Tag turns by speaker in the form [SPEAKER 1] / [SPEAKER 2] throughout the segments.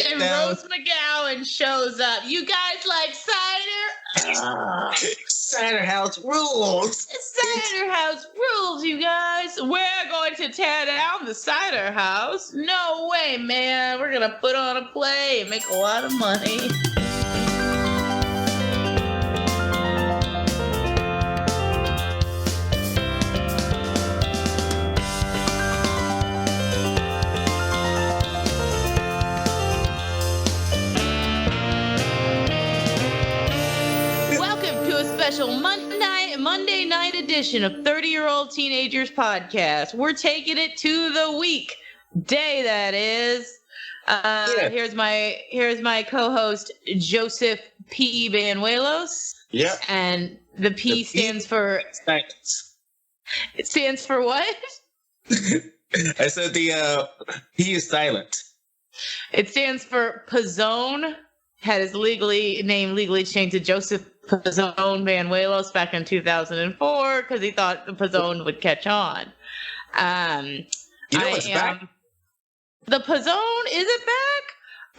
[SPEAKER 1] and Rose McGowan shows up. You guys like cider?
[SPEAKER 2] Cider House rules.
[SPEAKER 1] Cider House rules, you guys. We're going to tear down the Cider House. No way, man. We're going to put on a play and make a lot of money. Special Monday night edition of 30-Year-Old Teenagers Podcast. We're taking it to the weekday, that is. Here's my co-host, Joseph P. Banuelos.
[SPEAKER 2] Yep.
[SPEAKER 1] And the P stands for...
[SPEAKER 2] Silence.
[SPEAKER 1] It stands for what?
[SPEAKER 2] I said the P is silent.
[SPEAKER 1] It stands for Pizzone. Had his name legally changed to Joseph Pizzone Banuelos back in 2004 because he thought the Pizzone would catch on.
[SPEAKER 2] What's back?
[SPEAKER 1] The Pizzone, is it back?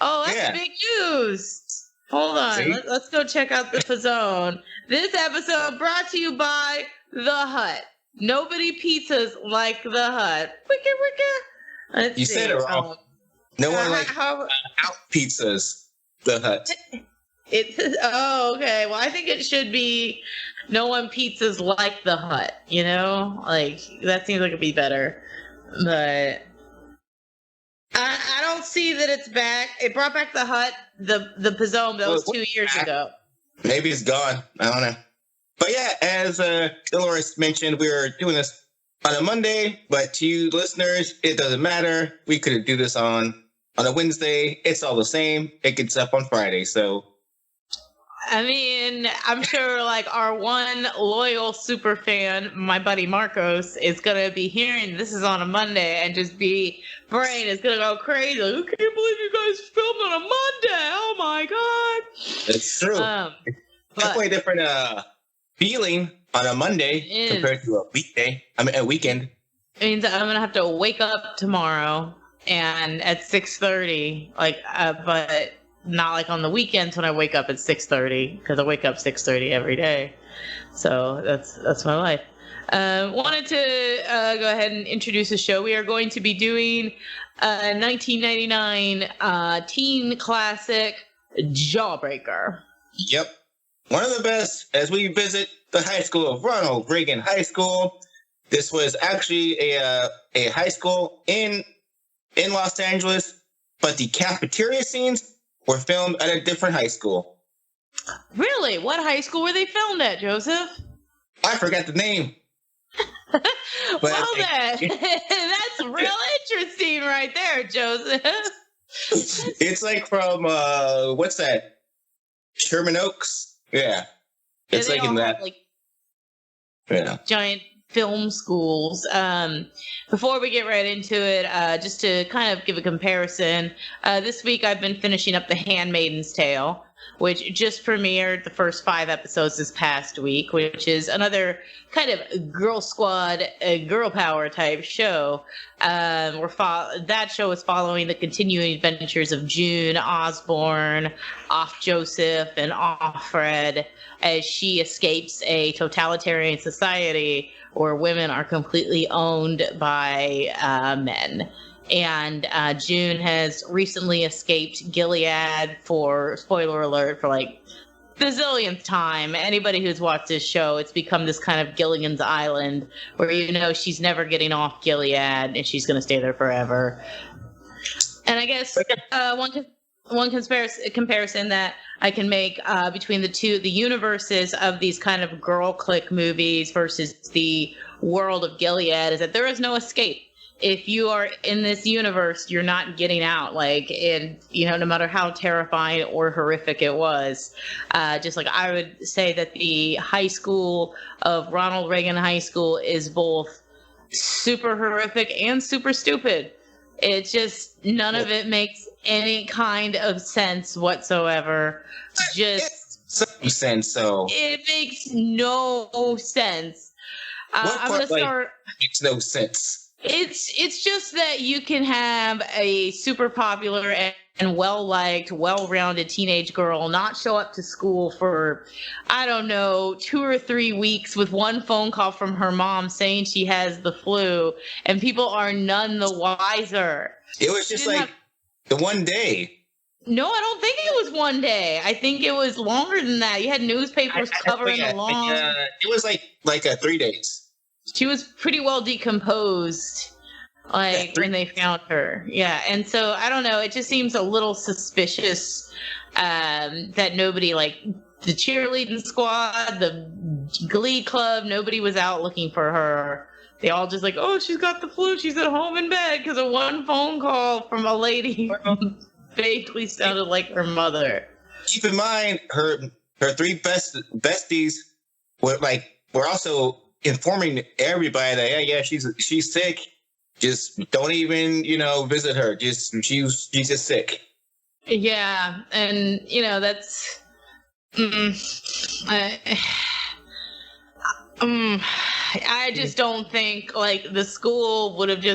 [SPEAKER 1] Oh, that's big news. Hold on. Let's go check out the Pizzone. This episode brought to you by The Hut. Nobody pizzas like The Hut. Wicka.
[SPEAKER 2] You said it wrong. No one out pizzas. The Hut.
[SPEAKER 1] Okay. Well, I think it should be no one pizzas like The Hut, you know? Like, that seems like it'd be better. But I don't see that it's back. It brought back The Hut, the Pizzone, that was 2 years ago.
[SPEAKER 2] Maybe it's gone. I don't know. But yeah, as Dolores mentioned, we were doing this on a Monday, but to you listeners, it doesn't matter. We could do this on a Wednesday. It's all the same. It gets up on Friday, so...
[SPEAKER 1] I mean, I'm sure like our one loyal super fan, my buddy Marcos, is going to be hearing this is on a Monday and just brain is going to go crazy. Like, I can't believe you guys filmed on a Monday. Oh my God.
[SPEAKER 2] It's true. Definitely a different feeling on a Monday compared to a weekday. I mean, a weekend.
[SPEAKER 1] It means I'm going to have to wake up tomorrow and at 6:30, but not like on the weekends when I wake up at 6:30, because I wake up 6:30 every day. So that's my life. Wanted to go ahead and introduce the show. We are going to be doing 1999 teen classic Jawbreaker.
[SPEAKER 2] Yep. One of the best as we visit the high school of Ronald Reagan High School. This was actually a high school in Los Angeles, but the cafeteria scenes were filmed at a different high school.
[SPEAKER 1] Really? What high school were they filmed at, Joseph?
[SPEAKER 2] I forgot the name.
[SPEAKER 1] Well then, that's real interesting right there, Joseph.
[SPEAKER 2] It's like from, what's that? Sherman Oaks? Yeah. It's like in that.
[SPEAKER 1] Giant film schools. Before we get right into it, just to kind of give a comparison, this week I've been finishing up The Handmaiden's Tale, which just premiered the first 5 episodes this past week, which is another kind of girl squad, girl power type show. That show is following the continuing adventures of June Osborne, Off Joseph, and Off Fred as she escapes a totalitarian society where women are completely owned by men. And June has recently escaped Gilead for, spoiler alert, for like the zillionth time. Anybody who's watched this show, it's become this kind of Gilligan's Island where, you know, she's never getting off Gilead and she's going to stay there forever. And I guess one comparison that I can make between the universes of these kind of girl clique movies versus the world of Gilead is that there is no escape. If you are in this universe, you're not getting out. No matter how terrifying or horrific it was, just like I would say that the high school of Ronald Reagan High School is both super horrific and super stupid. It's just none of it makes any kind of sense whatsoever. Just
[SPEAKER 2] some sense. So
[SPEAKER 1] it makes no sense. I'm gonna start.
[SPEAKER 2] Makes no sense.
[SPEAKER 1] It's just that you can have a super popular well-liked, well-rounded teenage girl not show up to school for, I don't know, 2 or 3 weeks with one phone call from her mom saying she has the flu, and people are none the wiser.
[SPEAKER 2] It was just like the one day.
[SPEAKER 1] No, I don't think it was one day. I think it was longer than that. You had newspapers covering the lawn.
[SPEAKER 2] It was like 3 days.
[SPEAKER 1] She was pretty well decomposed, when they found her. Yeah, and so I don't know. It just seems a little suspicious that nobody, the cheerleading squad, the glee club, nobody was out looking for her. They all just oh, she's got the flu. She's at home in bed because of one phone call from a lady who vaguely sounded like her mother.
[SPEAKER 2] Keep in mind, her 3 besties were also informing everybody that she's sick. Just don't even visit her. She's just sick.
[SPEAKER 1] Yeah, and that's. I just don't think the school would have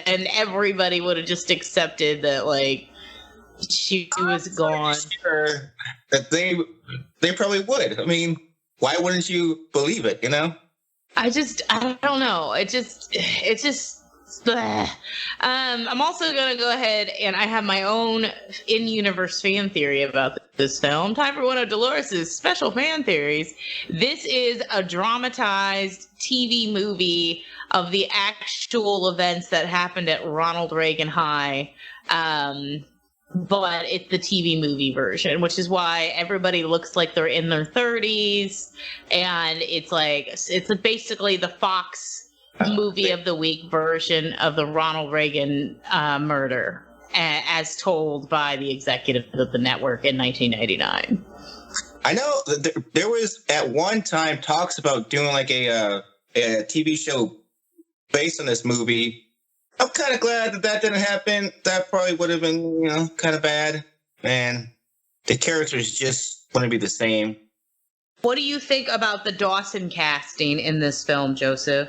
[SPEAKER 1] and everybody would have just accepted that she was gone.
[SPEAKER 2] Sure that they probably would. I mean, why wouldn't you believe it?
[SPEAKER 1] I don't know. It's just. Bleh. I'm also going to go ahead and I have my own in-universe fan theory about this film. Time for one of Dolores' special fan theories. This is a dramatized TV movie of the actual events that happened at Ronald Reagan High. But it's the TV movie version, which is why everybody looks like they're in their 30s. And it's basically the Fox movie of the week version of the Ronald Reagan murder, as told by the executive of the network in 1999.
[SPEAKER 2] I know there was at one time talks about doing a TV show based on this movie. I'm kind of glad that didn't happen. That probably would have been, kind of bad. And the characters just wouldn't be the same.
[SPEAKER 1] What do you think about the Dawson casting in this film, Joseph?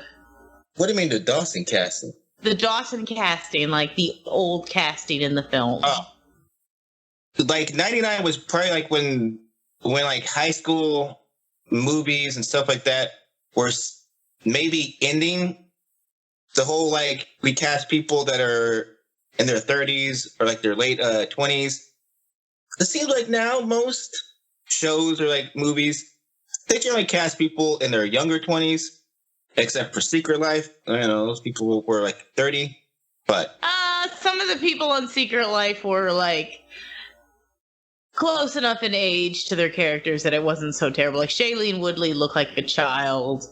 [SPEAKER 2] What do you mean the Dawson casting?
[SPEAKER 1] The Dawson casting, the old casting in the film.
[SPEAKER 2] Oh. 99 was probably when high school movies and stuff like that were maybe ending. The whole we cast people that are in their 30s or their late 20s. It seems like now most shows or movies, they generally cast people in their younger 20s. Except for Secret Life, those people were 30, but
[SPEAKER 1] some of the people on Secret Life were close enough in age to their characters that it wasn't so terrible. Shailene Woodley looked like a child.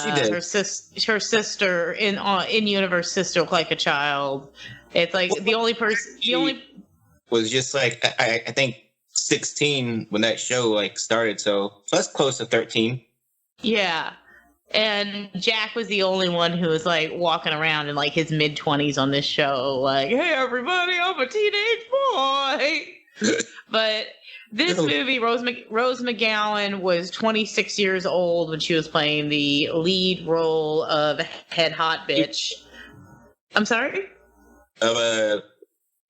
[SPEAKER 2] She did.
[SPEAKER 1] Her sister in universe sister looked like a child. It's the only person. The only
[SPEAKER 2] was just I think 16 when that show started, so that's close to 13.
[SPEAKER 1] Yeah. And Jack was the only one who was walking around in his mid-20s on this show, hey everybody, I'm a teenage boy. But this movie, Rose McGowan was 26 years old when she was playing the lead role of Head Hot Bitch. I'm sorry?
[SPEAKER 2] Of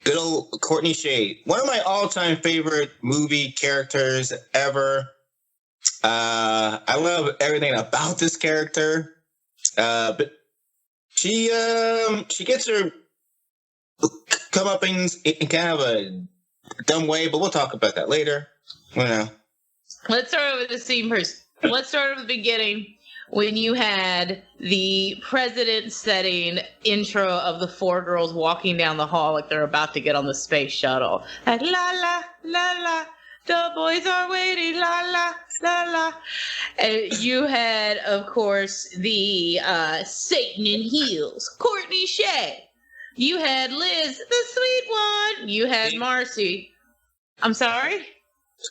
[SPEAKER 2] good old Courtney Shane. One of my all-time favorite movie characters ever. I love everything about this character. But she gets her comeuppance in kind of a dumb way, but we'll talk about that later.
[SPEAKER 1] Let's start with the scene first. Let's start at the beginning when you had the president setting intro of the 4 girls walking down the hall like they're about to get on the space shuttle. La la la la. The boys are waiting, la la, la la. And you had, of course, the Satan in heels, Courtney Shane. You had Liz, the sweet one. You had Marcy. I'm sorry?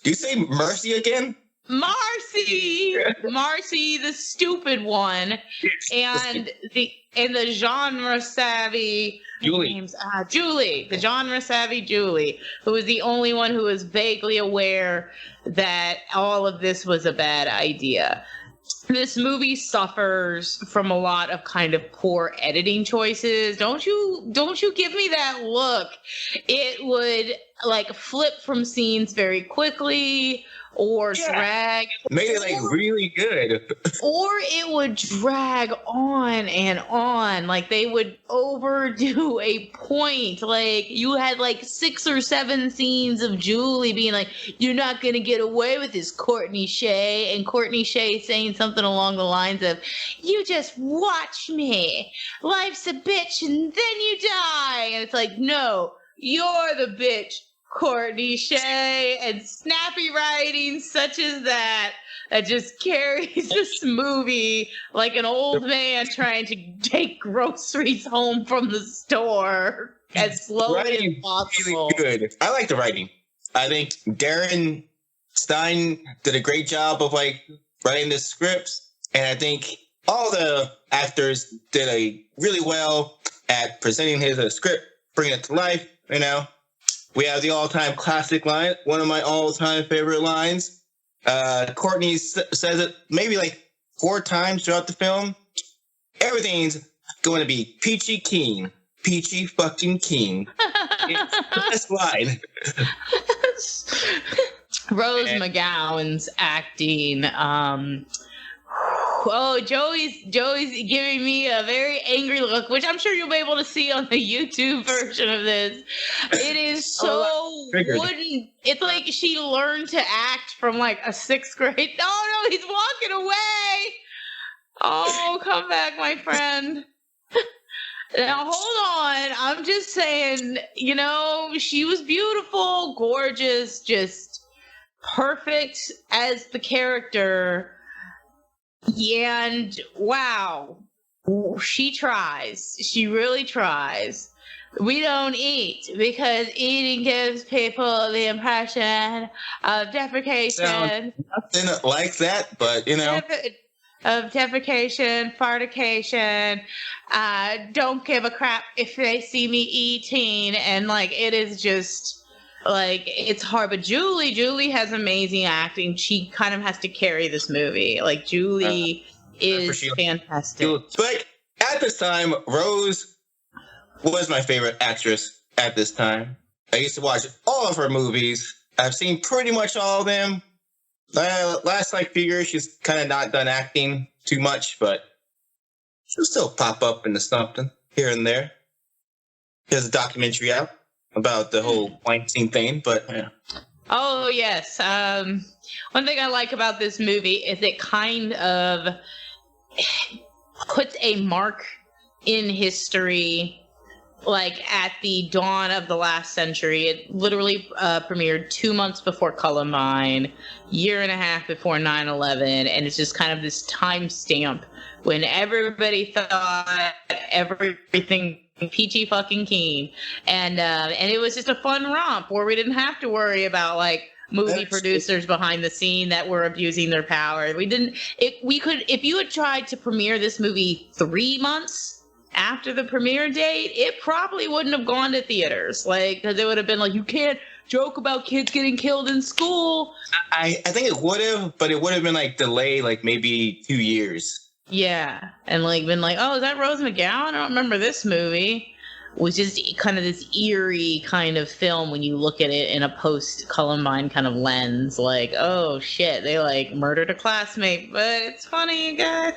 [SPEAKER 2] Do you say Mercy again?
[SPEAKER 1] Marcy, the stupid one, and the genre savvy
[SPEAKER 2] Julie.
[SPEAKER 1] Julie, the genre savvy Julie, who was the only one who was vaguely aware that all of this was a bad idea. this movie suffers from a lot of kind of poor editing choices. Don't you give me that look. It would like flip from scenes very quickly or drag.
[SPEAKER 2] Made it like really good.
[SPEAKER 1] Or it would drag on and on. Like they would overdo a point. Like you had like 6 or 7 scenes of Julie being like, "You're not gonna get away with this, Courtney Shane," and Courtney Shane saying something along the lines of, "You just watch me. Life's a bitch and then you die." And it's like, no, you're the bitch, Courtney Shane, and snappy writing such as that just carries this movie like an old man trying to take groceries home from the store as slowly as possible.
[SPEAKER 2] Really good. I like the writing. I think Darren Stein did a great job of like writing the scripts, and I think all the actors did a really well at presenting his script, bringing it to life. You know, we have the all-time classic line, one of my all-time favorite lines. Courtney says it maybe like 4 times throughout the film. Everything's going to be peachy keen. Peachy fucking keen. It's the best line.
[SPEAKER 1] Rose McGowan's acting. Joey's giving me a very angry look, which I'm sure you'll be able to see on the YouTube version of this. It is so wooden. It's like she learned to act from like a 6th grade. Oh no, he's walking away. Oh, come back, my friend. Now, hold on. I'm just saying, you know, she was beautiful, gorgeous, just perfect as the character. And wow, she tries. She really tries. We don't eat because eating gives people the impression of defecation.
[SPEAKER 2] Nothing like that, but you know.
[SPEAKER 1] Of defecation, fartication, don't give a crap if they see me eating, and like it is just like it's hard. But Julie has amazing acting. She kind of has to carry this movie. Like Julie is fantastic.
[SPEAKER 2] But at this time, Rose was my favorite actress at this time. I used to watch all of her movies. I've seen pretty much all of them. Last like few years, she's kind of not done acting too much, but she'll still pop up into something here and there. There's a documentary out about the whole Weinstein thing, but yeah.
[SPEAKER 1] Oh yes. One thing I like about this movie is it kind of puts a mark in history. Like at the dawn of the last century, it literally premiered 2 months before Columbine, 1.5 years before 9/11, and it's just kind of this time stamp when everybody thought everything peachy fucking keen, and it was just a fun romp where we didn't have to worry about like movie producers behind the scene that were abusing their power. If you had tried to premiere this movie 3 months after the premiere date, it probably wouldn't have gone to theaters. Like, because it would have been like, you can't joke about kids getting killed in school.
[SPEAKER 2] I think it would have, but it would have been like delayed, like maybe 2 years.
[SPEAKER 1] Yeah, and like been like, oh, is that Rose McGowan? I don't remember this movie. Which is kind of this eerie kind of film when you look at it in a post-Columbine kind of lens. Like, oh shit, they like murdered a classmate, but it's funny, you guys.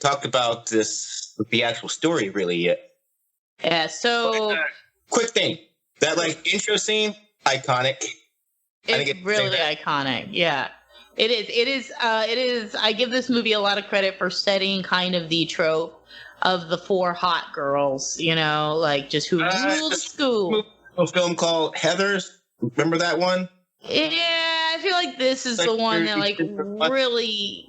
[SPEAKER 2] Talk about the actual story really yet.
[SPEAKER 1] Yeah, so...
[SPEAKER 2] quick thing. That like intro scene, iconic.
[SPEAKER 1] It's really iconic, yeah. It is. I give this movie a lot of credit for setting kind of the trope of the 4 hot girls, you know, like just who ruled school.
[SPEAKER 2] A film called Heathers. Remember that one?
[SPEAKER 1] Yeah, I feel like this is the one that like really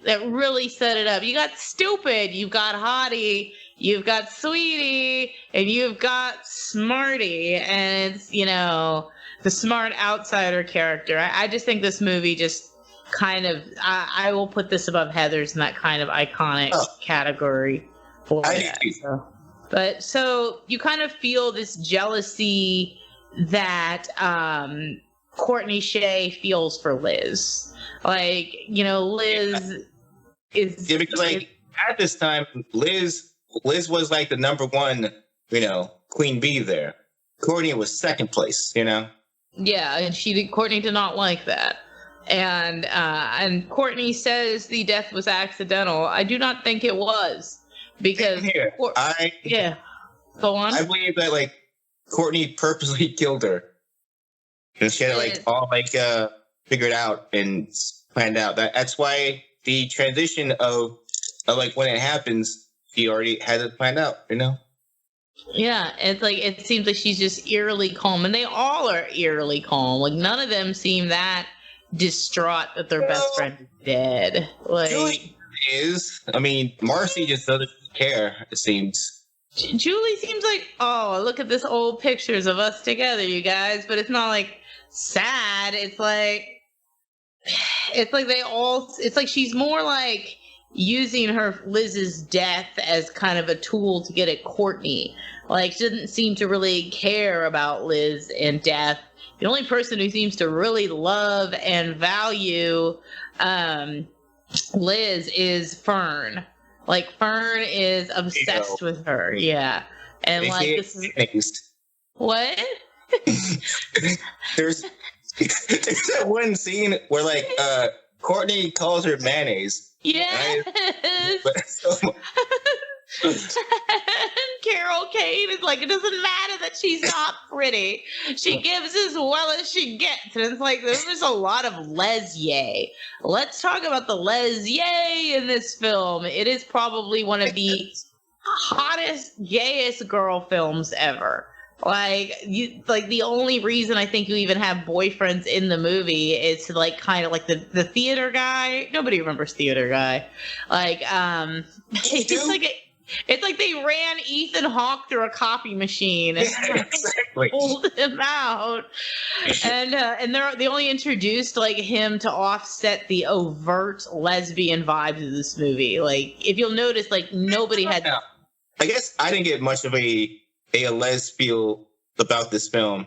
[SPEAKER 1] set it up. You got Stupid, you've got Hottie, you've got Sweetie, and you've got Smarty, and it's, you know, the smart outsider character. I just think this movie just kind of, I will put this above Heathers in that kind of iconic category. So you kind of feel this jealousy that Courtney Shea feels for Liz. Like, Liz is...
[SPEAKER 2] Yeah, because, at this time, Liz was, the number one, queen bee there. Courtney was second place,
[SPEAKER 1] Yeah, and Courtney did not like that. And Courtney says the death was accidental. I do not think it was. Because...
[SPEAKER 2] Here,
[SPEAKER 1] yeah. Go on.
[SPEAKER 2] I believe that, Courtney purposely killed her. And she had all figured out and planned out. That's why the transition of when it happens, she already had it planned out,
[SPEAKER 1] Yeah, it's it seems like she's just eerily calm, and they all are eerily calm. None of them seem that distraught that their best friend is dead.
[SPEAKER 2] Julie is. I mean, Marcy just doesn't care, it seems.
[SPEAKER 1] Julie seems oh, look at this old pictures of us together, you guys. But it's not sad. It's she's more using Liz's death as kind of a tool to get at Courtney. She doesn't seem to really care about Liz and death. The only person who seems to really love and value Liz is Fern. Fern is obsessed with her, yeah. And this is what?
[SPEAKER 2] There's that one scene where Courtney calls her mayonnaise.
[SPEAKER 1] Yes.
[SPEAKER 2] Right?
[SPEAKER 1] Carol Kane is it doesn't matter that she's not pretty. She gives as well as she gets. And it's there's a lot of les yay. Let's talk about the les yay in this film. It is probably one of the hottest, gayest girl films ever. The only reason I think you even have boyfriends in the movie is to kind of the theater guy. Nobody remembers theater guy. It's like they ran Ethan Hawke through a copy machine and
[SPEAKER 2] exactly.
[SPEAKER 1] pulled him out. And they only introduced him to offset the overt lesbian vibes of this movie. If you'll notice, nobody had.
[SPEAKER 2] I guess I didn't get much of a les feel about this film.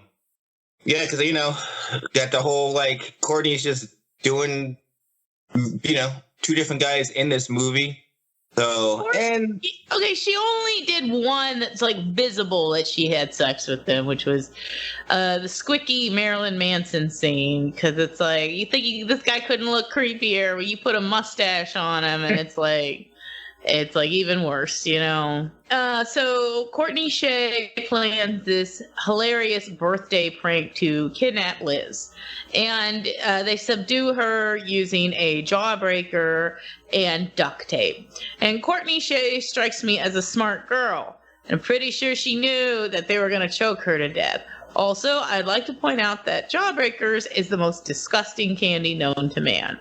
[SPEAKER 2] Yeah, because got the whole Courtney's just doing two different guys in this movie. So, and
[SPEAKER 1] okay, she only did one that's visible that she had sex with them, which was the squicky Marilyn Manson scene. Because it's you think this guy couldn't look creepier, but you put a mustache on him, and it's even worse, So Courtney Shea plans this hilarious birthday prank to kidnap Liz. And they subdue her using a jawbreaker and duct tape. And Courtney Shea strikes me as a smart girl. I'm pretty sure she knew that they were going to choke her to death. Also, I'd like to point out that Jawbreakers is the most disgusting candy known to man.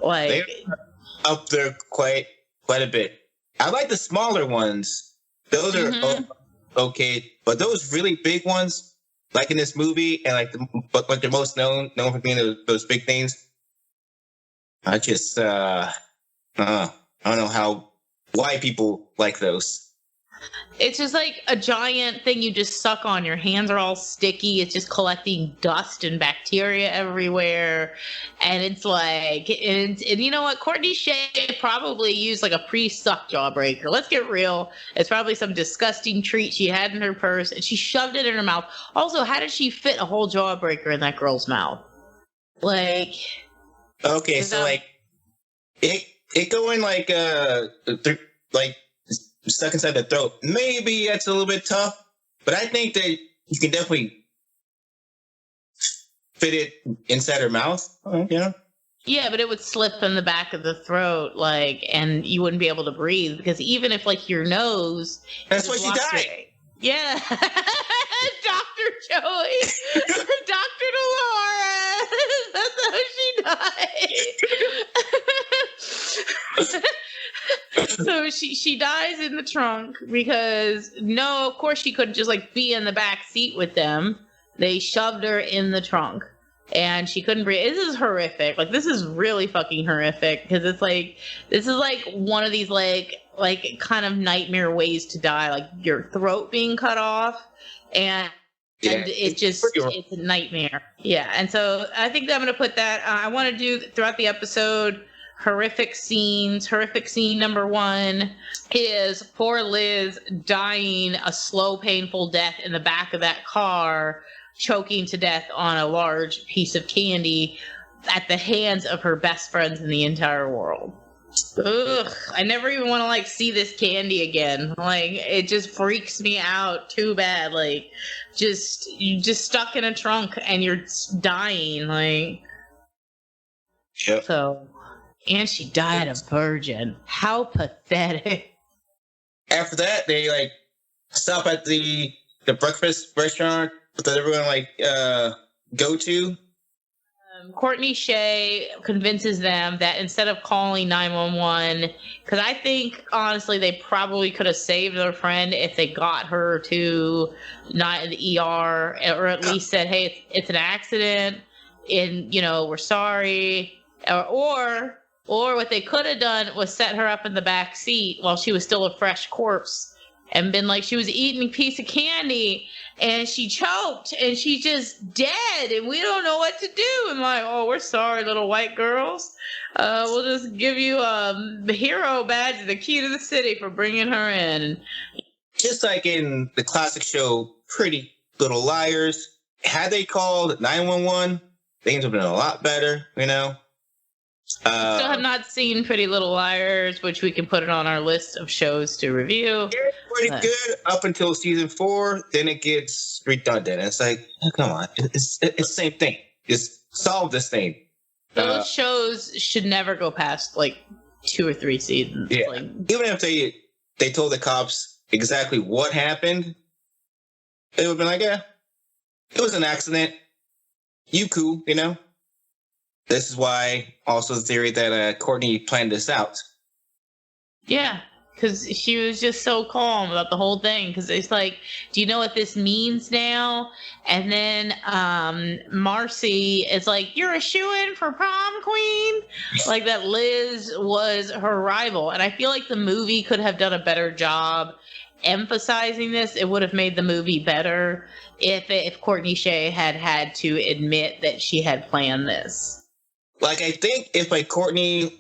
[SPEAKER 2] They're up there quite a bit. I like the smaller ones. Those are okay, but those really big ones, in this movie, and they're most known for being those big things. I just I don't know why people like those.
[SPEAKER 1] It's just a giant thing you just suck on. Your hands are all sticky. It's just collecting dust and bacteria everywhere. And it's and you know what? Courtney Shea probably used a pre-sucked jawbreaker. Let's get real. It's probably some disgusting treat she had in her purse and she shoved it in her mouth. Also, how did she fit a whole jawbreaker in that girl's mouth? Okay,
[SPEAKER 2] so it go in stuck inside the throat. Maybe that's a little bit tough, but I think that you can definitely fit it inside her mouth.
[SPEAKER 1] Yeah, but it would slip in the back of the throat, and you wouldn't be able to breathe because even if your nose.
[SPEAKER 2] That's why she died.
[SPEAKER 1] Yeah, Dr. Joey, Dr. Dolores. That's how she died. So she dies in the trunk because of course she couldn't just be in the back seat with them. They shoved her in the trunk and she couldn't breathe. This is horrific. This is really fucking horrific because it's this is one of these kind of nightmare ways to die, your throat being cut off and And it's a nightmare. Yeah. And so I think that I'm going to put that, I want to do throughout the episode, horrific scenes. Horrific scene number 1 is poor Liz dying a slow, painful death in the back of that car, choking to death on a large piece of candy at the hands of her best friends in the entire world. Ugh, I never even want to like see this candy again. Like, it just freaks me out too bad. Like, you just stuck in a trunk and you're dying. Like,
[SPEAKER 2] yep.
[SPEAKER 1] So, and she died a virgin. How pathetic.
[SPEAKER 2] After that, they like stop at the breakfast restaurant that everyone like go to.
[SPEAKER 1] Courtney Shane convinces them that instead of calling 911, because I think, honestly, they probably could have saved their friend if they got her to not the ER, or at least said, hey, it's an accident, and, we're sorry. Or what they could have done was set her up in the back seat while she was still a fresh corpse and been like, she was eating a piece of candy and she choked and she's just dead and we don't know what to do. And like, oh, we're sorry, little white girls. We'll just give you the hero badge, the key to the city for bringing her in.
[SPEAKER 2] Just like in the classic show, Pretty Little Liars, had they called 911, things would have been a lot better, Still
[SPEAKER 1] have not seen Pretty Little Liars, which we can put it on our list of shows to review.
[SPEAKER 2] It's pretty good up until season 4. Then it gets redundant. It's like, oh, come on, it's the same thing. Just solve this thing.
[SPEAKER 1] Those shows should never go past like 2 or 3 seasons.
[SPEAKER 2] Yeah.
[SPEAKER 1] Like,
[SPEAKER 2] even if they told the cops exactly what happened, it would have been like, yeah, it was an accident. You cool, This is why also the theory that Courtney planned this out.
[SPEAKER 1] Yeah, because she was just so calm about the whole thing. Because it's like, do you know what this means now? And then Marcy is like, you're a shoo-in for prom queen? Like that Liz was her rival. And I feel like the movie could have done a better job emphasizing this. It would have made the movie better if Courtney Shane had to admit that she had planned this.
[SPEAKER 2] Like, I think if, like, Courtney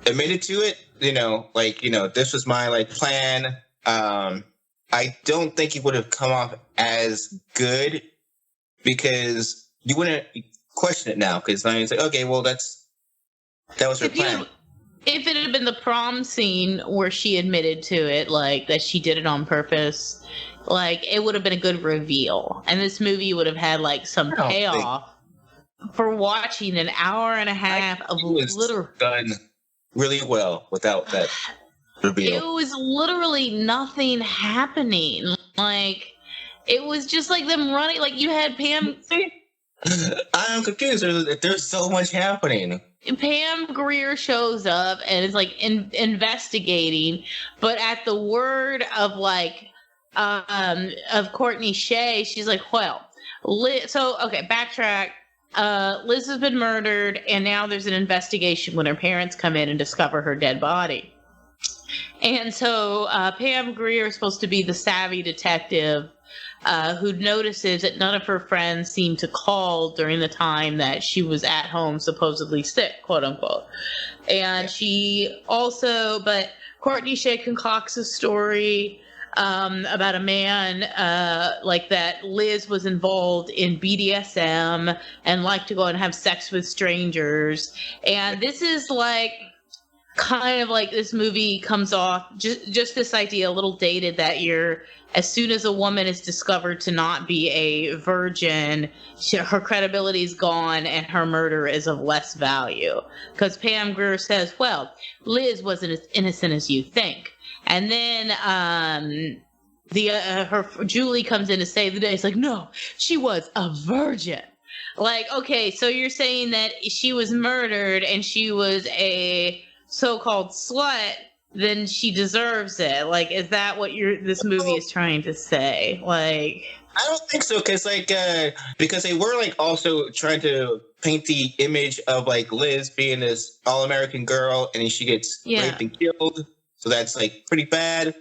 [SPEAKER 2] admitted to it, this was my, plan, I don't think it would have come off as good because you wouldn't question it now because it's like, okay, well, that was her plan.
[SPEAKER 1] If it had been the prom scene where she admitted to it, like, that she did it on purpose, like, it would have been a good reveal. And this movie would have had, like, some payoff. For watching an hour and a half of literal
[SPEAKER 2] done really well without that reveal.
[SPEAKER 1] It was literally nothing happening. Like, it was just like them running. Like, you had Pam.
[SPEAKER 2] I'm confused. There's so much happening.
[SPEAKER 1] Pam Grier shows up and is like investigating, but at the word of of Courtney Shane, she's like, well, backtrack. Liz has been murdered, and now there's an investigation when her parents come in and discover her dead body. And so Pam Grier is supposed to be the savvy detective who notices that none of her friends seem to call during the time that she was at home, supposedly sick, quote unquote. And but Courtney Shane concocts a story about a man that Liz was involved in BDSM and liked to go and have sex with strangers. And this is kind of like this movie comes off just this idea a little dated that as soon as a woman is discovered to not be a virgin, her credibility is gone and her murder is of less value. Because Pam Grier says, well, Liz wasn't as innocent as you think. And then Julie comes in to save the day. It's like, no, she was a virgin. Like, okay, so you're saying that she was murdered and she was a so-called slut, then she deserves it. Like, is that what this movie is trying to say? Like,
[SPEAKER 2] I don't think so, because they were also trying to paint the image of Liz being this all-American girl, and then she gets raped and killed. So that's pretty bad.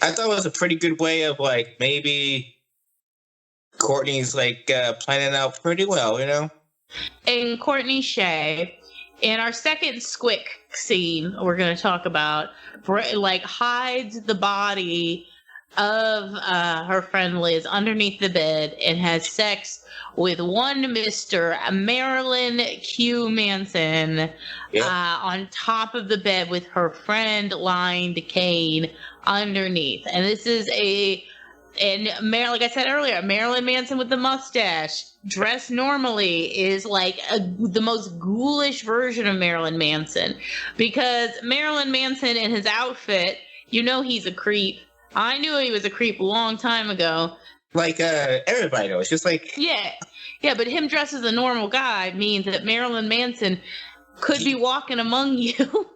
[SPEAKER 2] I thought it was a pretty good way of maybe Courtney's like planning out pretty well, you know.
[SPEAKER 1] And Courtney Shane, in our second squick scene, we're going to talk about, like, hides the body of her friend Liz underneath the bed and has sex with one Mr. Marilyn Q. Manson on top of the bed with her friend lying decaying underneath. And this is like I said earlier, Marilyn Manson with the mustache, dressed normally, is like the most ghoulish version of Marilyn Manson. Because Marilyn Manson in his outfit, you know he's a creep. I knew he was a creep a long time ago.
[SPEAKER 2] Like everybody knows, just like
[SPEAKER 1] yeah, but him dressed as a normal guy means that Marilyn Manson could be walking among you,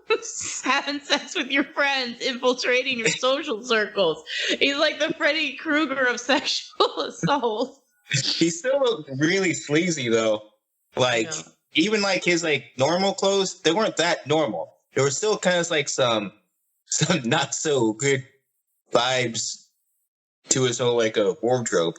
[SPEAKER 1] having sex with your friends, infiltrating your social circles. He's like the Freddy Krueger of sexual assault.
[SPEAKER 2] He still looked really sleazy though. Like even like his like normal clothes, they weren't that normal. There were still kind of like some not so good vibes to his whole like a wardrobe.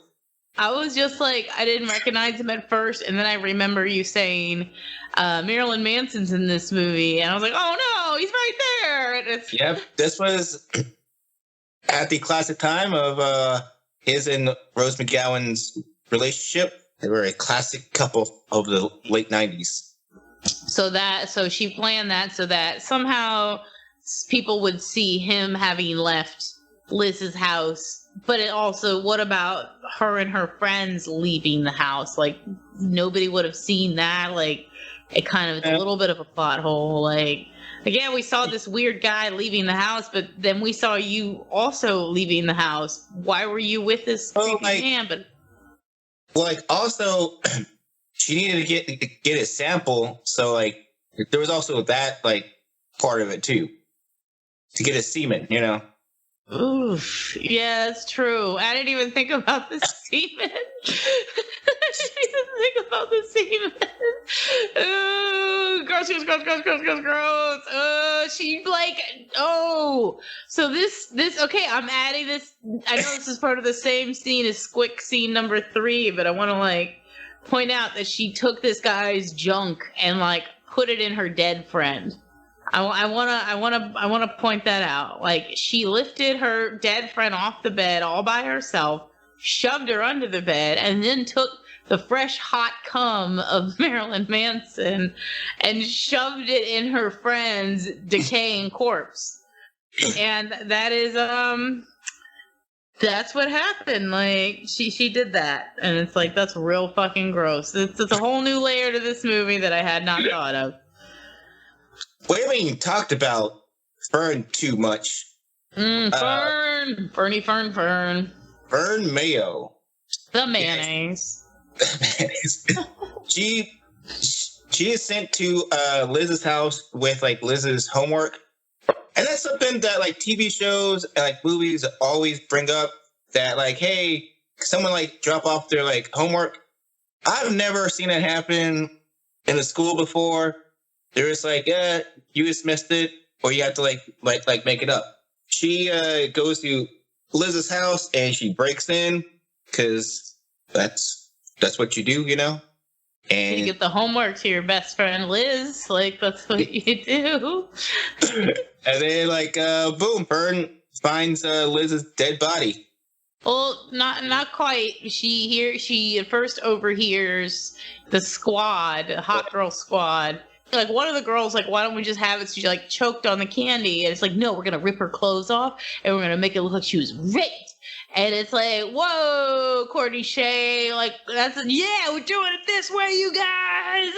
[SPEAKER 1] I was just like, I didn't recognize him at first, and then I remember you saying Marilyn Manson's in this movie, and I was like, oh no, he's right there. And
[SPEAKER 2] Yep, this was at the classic time of his and Rose McGowan's relationship. They were a classic couple of the late 90s.
[SPEAKER 1] So she planned that so that somehow people would see him having left Liz's house. But it also, what about her and her friends leaving the house? Like, nobody would have seen that. Like, it's a little bit of a plot hole. Like, again, we saw this weird guy leaving the house, but then we saw you also leaving the house. Why were you with this creepy man? But
[SPEAKER 2] also, she needed to get a sample. So, like, there was also that, like, part of it, too. To get a semen, you know?
[SPEAKER 1] Oof. Yeah, it's true. I didn't even think about the semen. Ooh, gross. So this, okay, I'm adding this. I know this is part of the same scene as Squick scene number 3, but I want to, like, point out that she took this guy's junk and, like, put it in her dead friend. I want to point that out. Like, she lifted her dead friend off the bed all by herself, shoved her under the bed, and then took the fresh hot cum of Marilyn Manson and shoved it in her friend's decaying corpse. And that is that's what happened. Like, she did that, and it's like, that's real fucking gross. It's a whole new layer to this movie that I had not thought of.
[SPEAKER 2] We haven't even talked about Fern too much.
[SPEAKER 1] Fern. Fernie Fern.
[SPEAKER 2] Fern Mayo.
[SPEAKER 1] The mayonnaise.
[SPEAKER 2] She is sent to Liz's house with, like, Liz's homework. And that's something that, like, TV shows and, like, movies always bring up. That, like, hey, someone, like, drop off their, like, homework. I've never seen it happen in the school before. They're just like, yeah, you just missed it, or you have to like make it up. She goes to Liz's house and she breaks in because that's what you do, you know. And
[SPEAKER 1] you get the homework to your best friend Liz, like, that's what you do.
[SPEAKER 2] And then, like, boom, Fern finds Liz's dead body.
[SPEAKER 1] Well, not quite. She at first overhears the hot girl squad. Like, one of the girls, like, why don't we just have it? So she, like, choked on the candy. And it's like, no, we're going to rip her clothes off and we're going to make it look like she was raped. And it's like, whoa, Courtney Shane, like, yeah, we're doing it this way, you guys.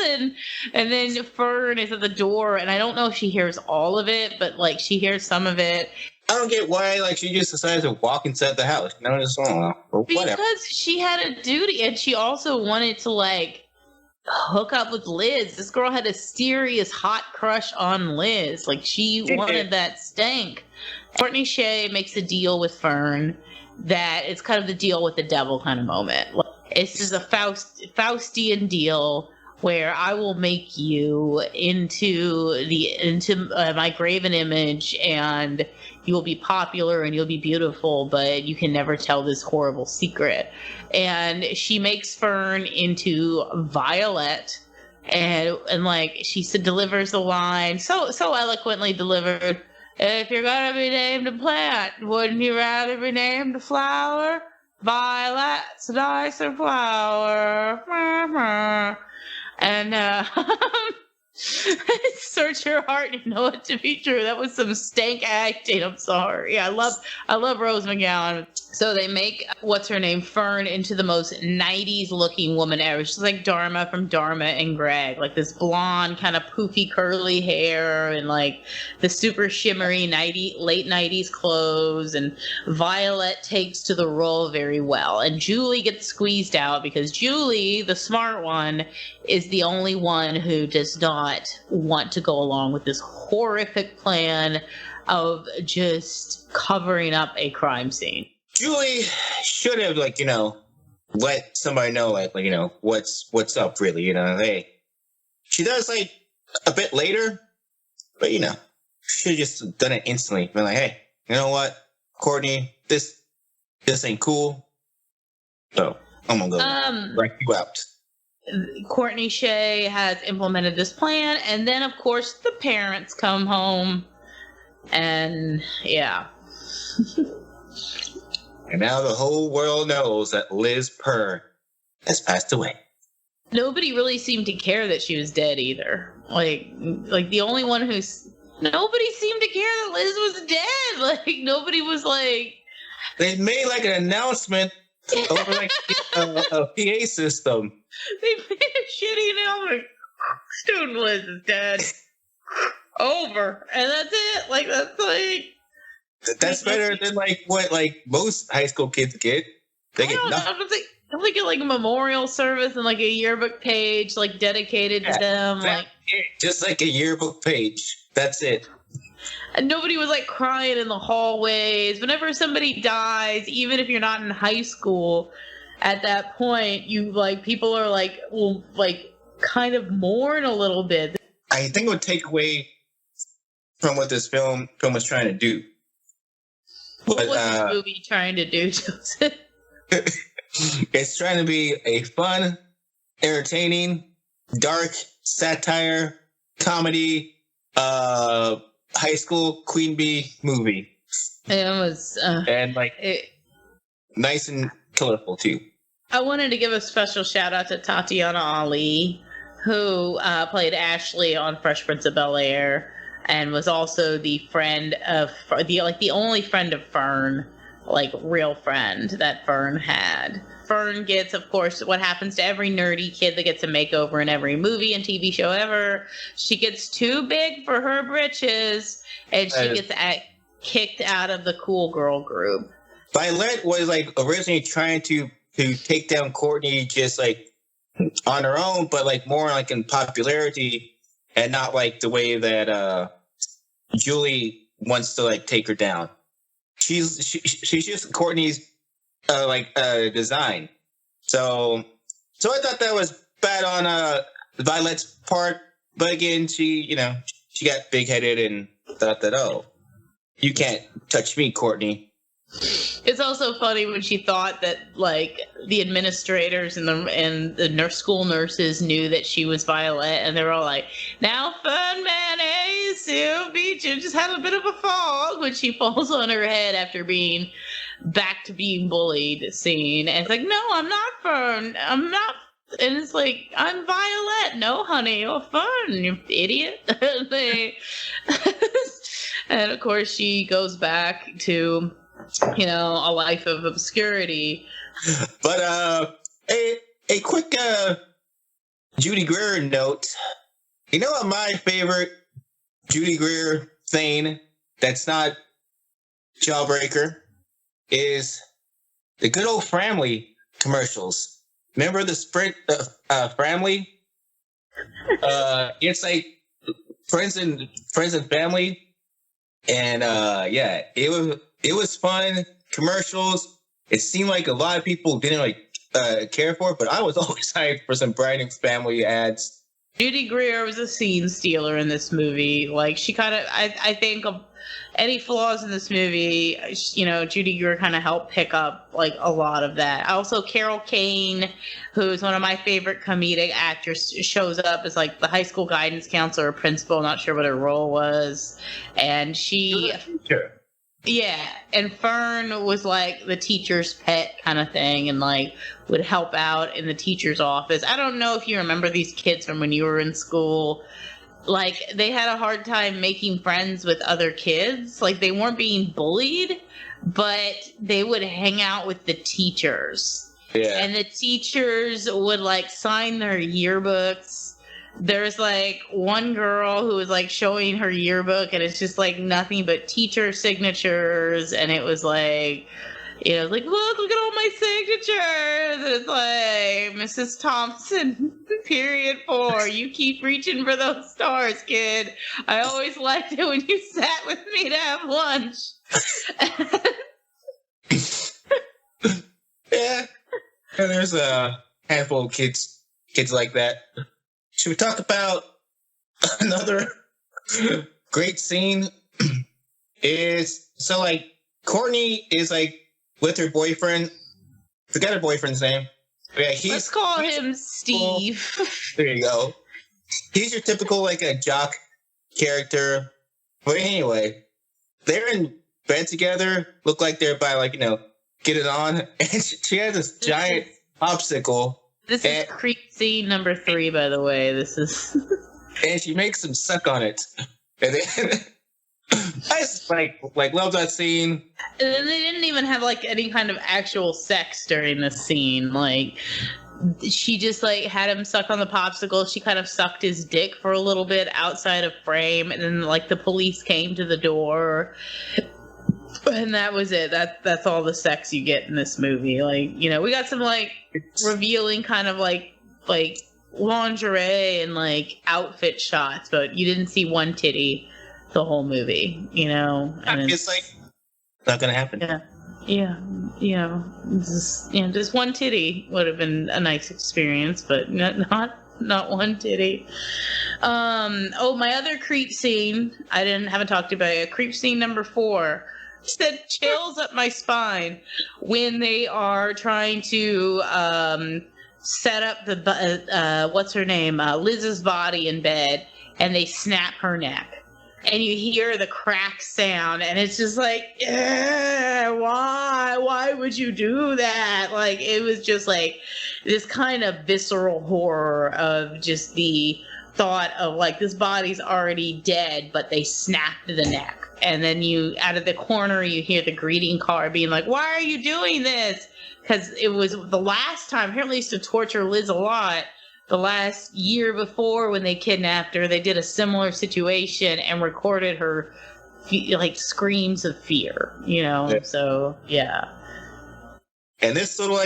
[SPEAKER 1] And then Fern is at the door, and I don't know if she hears all of it, but, like, she hears some of it.
[SPEAKER 2] I don't get why, like, she just decided to walk inside the house. No, just whatever.
[SPEAKER 1] Because she had a duty, and she also wanted to, like, hook up with Liz. This girl had a serious hot crush on Liz. Like, she wanted that stank. Courtney Shane makes a deal with Fern that it's kind of the deal with the devil kind of moment. This is a Faustian deal where I will make you into my graven image, and you'll be popular and you'll be beautiful, but you can never tell this horrible secret. And she makes Fern into Violet, and like she delivers the line so eloquently delivered. If you're gonna be named a plant, wouldn't you rather be named a flower? Violet's a nicer flower. And search your heart and know it to be true. That was some stank acting. I'm sorry. I love Rose McGowan. So they make what's her name, Fern, into the most 90s looking woman ever. She's like Dharma from Dharma and Greg, like this blonde kind of poofy curly hair and like the super shimmery late 90s clothes. And Violet takes to the role very well. And Julie gets squeezed out because Julie, the smart one, is the only one who does not want to go along with this horrific plan of just covering up a crime scene.
[SPEAKER 2] Julie should have, like, you know, let somebody know, like you know, what's up, really, you know. Hey, she does, like, a bit later, but, you know, should have just done it instantly. Been like, hey, you know what, Courtney, this ain't cool, so I'm gonna go break you out.
[SPEAKER 1] Courtney Shea has implemented this plan, and then, of course, the parents come home, and, yeah.
[SPEAKER 2] And now the whole world knows that Liz Purr has passed away.
[SPEAKER 1] Nobody really seemed to care that she was dead either. Like the only one nobody seemed to care that Liz was dead. Like, nobody was like...
[SPEAKER 2] They made, like, an announcement over, like, a PA system.
[SPEAKER 1] They made a shitty announcement. Student Liz is dead. Over. And that's it. Like, that's like...
[SPEAKER 2] That's better than, like, what, like, most high school kids get. They get nothing.
[SPEAKER 1] I think get, like, a memorial service and, like, a yearbook page, like, dedicated to them. Like,
[SPEAKER 2] just like a yearbook page. That's it.
[SPEAKER 1] And nobody was, like, crying in the hallways. Whenever somebody dies, even if you're not in high school, at that point, people are, like, will, like, kind of mourn a little bit.
[SPEAKER 2] I think it would take away from what this film was trying to do.
[SPEAKER 1] What was this movie trying to do, Joseph?
[SPEAKER 2] It's trying to be a fun, entertaining, dark satire, comedy, high school queen bee movie.
[SPEAKER 1] It was...
[SPEAKER 2] and, like, nice and colorful, too.
[SPEAKER 1] I wanted to give a special shout-out to Tatiana Ali, who played Ashley on Fresh Prince of Bel-Air, and was also the friend of the only friend of Fern, like real friend that Fern had. Fern gets, of course, what happens to every nerdy kid that gets a makeover in every movie and TV show ever. She gets too big for her britches, and she gets kicked out of the cool girl group.
[SPEAKER 2] Violet was, like, originally trying to take down Courtney just, like, on her own, but, like, more, like, in popularity. And not, like, the way that Julie wants to, like, take her down. She's just Courtney's design. So I thought that was bad on Violet's part. But again, she got big-headed and thought that, oh, you can't touch me, Courtney.
[SPEAKER 1] It's also funny when she thought that, like, the administrators and the school nurses knew that she was Violet, and they were all like, "Now, fun mayonnaise, Sue Beach, you just had a bit of a fall," when she falls on her head after being back to being bullied scene. And it's like, "No, I'm not Fern. I'm not." And it's like, "I'm Violet." "No, honey, you're Fern, you idiot." And of course, she goes back to, a life of obscurity.
[SPEAKER 2] But a quick Judy Grier note. You know what my favorite Judy Grier thing that's not Jawbreaker is? The good old family commercials. Remember the Sprint family? It's like friends and family. And it was fun. Commercials. It seemed like a lot of people didn't care for it, but I was always hyped for some Brian and Family ads.
[SPEAKER 1] Judy Grier was a scene stealer in this movie. Like, she kind of, I think any flaws in this movie, Judy Greer kind of helped pick up like a lot of that. Also, Carol Kane, who's one of my favorite comedic actors, shows up as like the high school guidance counselor or principal, not sure what her role was. And she...
[SPEAKER 2] Sure.
[SPEAKER 1] Yeah, and Fern was like the teacher's pet kind of thing and like would help out in the teacher's office. I don't know if you remember these kids from when you were in school. Like, they had a hard time making friends with other kids. Like, they weren't being bullied, but they would hang out with the teachers.
[SPEAKER 2] Yeah.
[SPEAKER 1] And the teachers would like sign their yearbooks. There's like one girl who was like showing her yearbook and it's just like nothing but teacher signatures, and it was like, like, look at all my signatures, and it's like, Mrs. Thompson, period 4, you keep reaching for those stars, kid. I always liked it when you sat with me to have lunch.
[SPEAKER 2] Yeah, and there's a handful of kids like that. Should we talk about another great scene? Courtney is like with her boyfriend. Forget her boyfriend's name. Yeah,
[SPEAKER 1] let's call him Steve.
[SPEAKER 2] There you go. He's your typical like a jock character. But anyway, they're in bed together. Look like they're by get it on. And she has this giant popsicle.
[SPEAKER 1] This is creep scene number 3, by the way. This is...
[SPEAKER 2] And she makes him suck on it. And then... I just love that scene.
[SPEAKER 1] And then they didn't even have like any kind of actual sex during this scene. Like, she just like had him suck on the popsicle. She kind of sucked his dick for a little bit outside of frame. And then like the police came to the door. And that was it. That's all the sex you get in this movie. Like, we got some like revealing kind of like lingerie and like outfit shots, but you didn't see one titty the whole movie, And
[SPEAKER 2] it's like not gonna happen.
[SPEAKER 1] Yeah. Just one titty would have been a nice experience, but not one titty. My other creep scene I haven't talked about it. Creep scene number 4. Said chills up my spine when they are trying to set up the what's her name, Liz's body in bed, and they snap her neck, and you hear the crack sound, and it's just like, why would you do that? Like, it was just like this kind of visceral horror of just the thought of like, this body's already dead, but they snapped the neck. And then you, out of the corner, you hear the greeting card being like, why are you doing this? Because it was the last time, apparently used to torture Liz a lot, the last year before when they kidnapped her, they did a similar situation and recorded her like screams of fear,
[SPEAKER 2] Yeah.
[SPEAKER 1] So, yeah.
[SPEAKER 2] And this little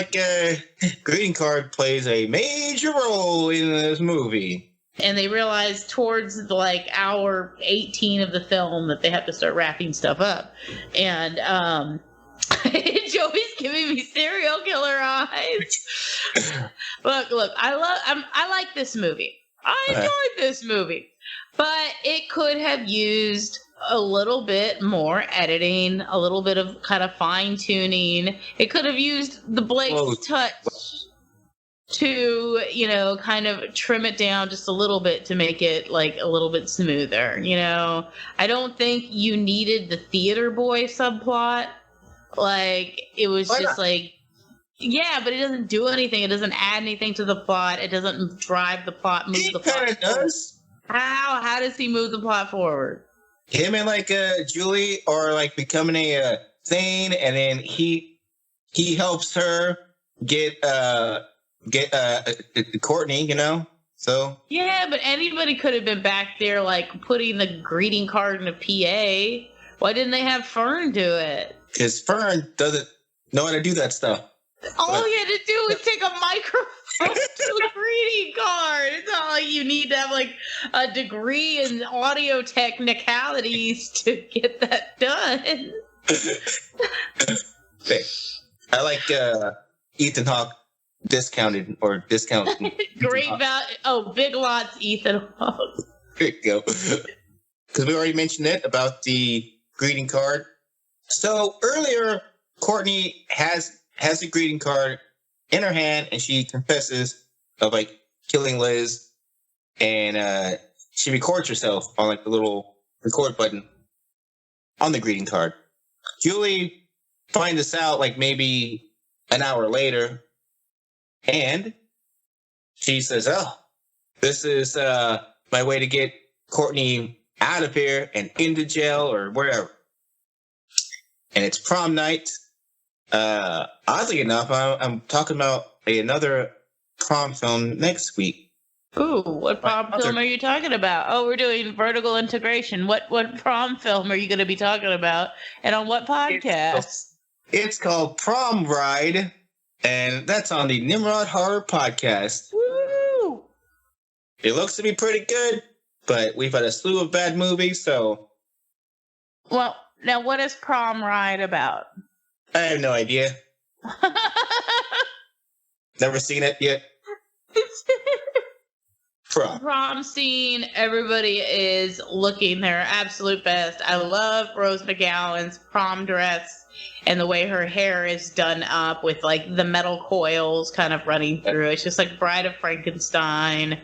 [SPEAKER 2] greeting card plays a major role in this movie.
[SPEAKER 1] And they realize towards like hour 18 of the film that they have to start wrapping stuff up. And Joey's giving me serial killer eyes. Look, I like this movie. I enjoyed this movie. But it could have used a little bit more editing, a little bit of kind of fine tuning. It could have used the Blake's touch to, kind of trim it down just a little bit to make it like a little bit smoother. I don't think you needed the theater boy subplot. Like, it was
[SPEAKER 2] Why
[SPEAKER 1] just
[SPEAKER 2] not?
[SPEAKER 1] like, yeah, but it doesn't do anything. It doesn't add anything to the plot. It doesn't drive the plot, move the plot.
[SPEAKER 2] He kind of does.
[SPEAKER 1] How does he move the plot forward?
[SPEAKER 2] Him and Julie are like becoming a thing, and then he helps her get Courtney, So
[SPEAKER 1] Yeah, but anybody could have been back there like putting the greeting card in a PA. Why didn't they have Fern do it?
[SPEAKER 2] because Fern doesn't know how to do that stuff.
[SPEAKER 1] All you had to do was take a microphone to a greeting card. It's not like you need to have like a degree in audio technicalities to get that done.
[SPEAKER 2] I like Ethan Hawke discounted.
[SPEAKER 1] Great value. Oh, Big Lots Ethan Hawke.
[SPEAKER 2] There you go. Because we already mentioned it about the greeting card. So earlier, Courtney has a greeting card in her hand, and she confesses of like killing Liz, and she records herself on like the little record button on the greeting card. Julie finds this out like maybe an hour later, and she says, "Oh, this is my way to get Courtney out of here and into jail or wherever." And it's prom night. Oddly enough, I'm talking about another prom film next week.
[SPEAKER 1] Ooh, what prom film are you talking about? Oh, we're doing vertical integration. What prom film are you going to be talking about? And on what podcast?
[SPEAKER 2] It's called Prom Ride, and that's on the Nimrod Horror Podcast.
[SPEAKER 1] Woo!
[SPEAKER 2] It looks to be pretty good, but we've had a slew of bad movies, so...
[SPEAKER 1] Well, now what is Prom Ride about?
[SPEAKER 2] I have no idea. Never seen it yet.
[SPEAKER 1] Prom scene, everybody is looking their absolute best. I love Rose McGowan's prom dress and the way her hair is done up with like the metal coils kind of running through. It's just like Bride of Frankenstein.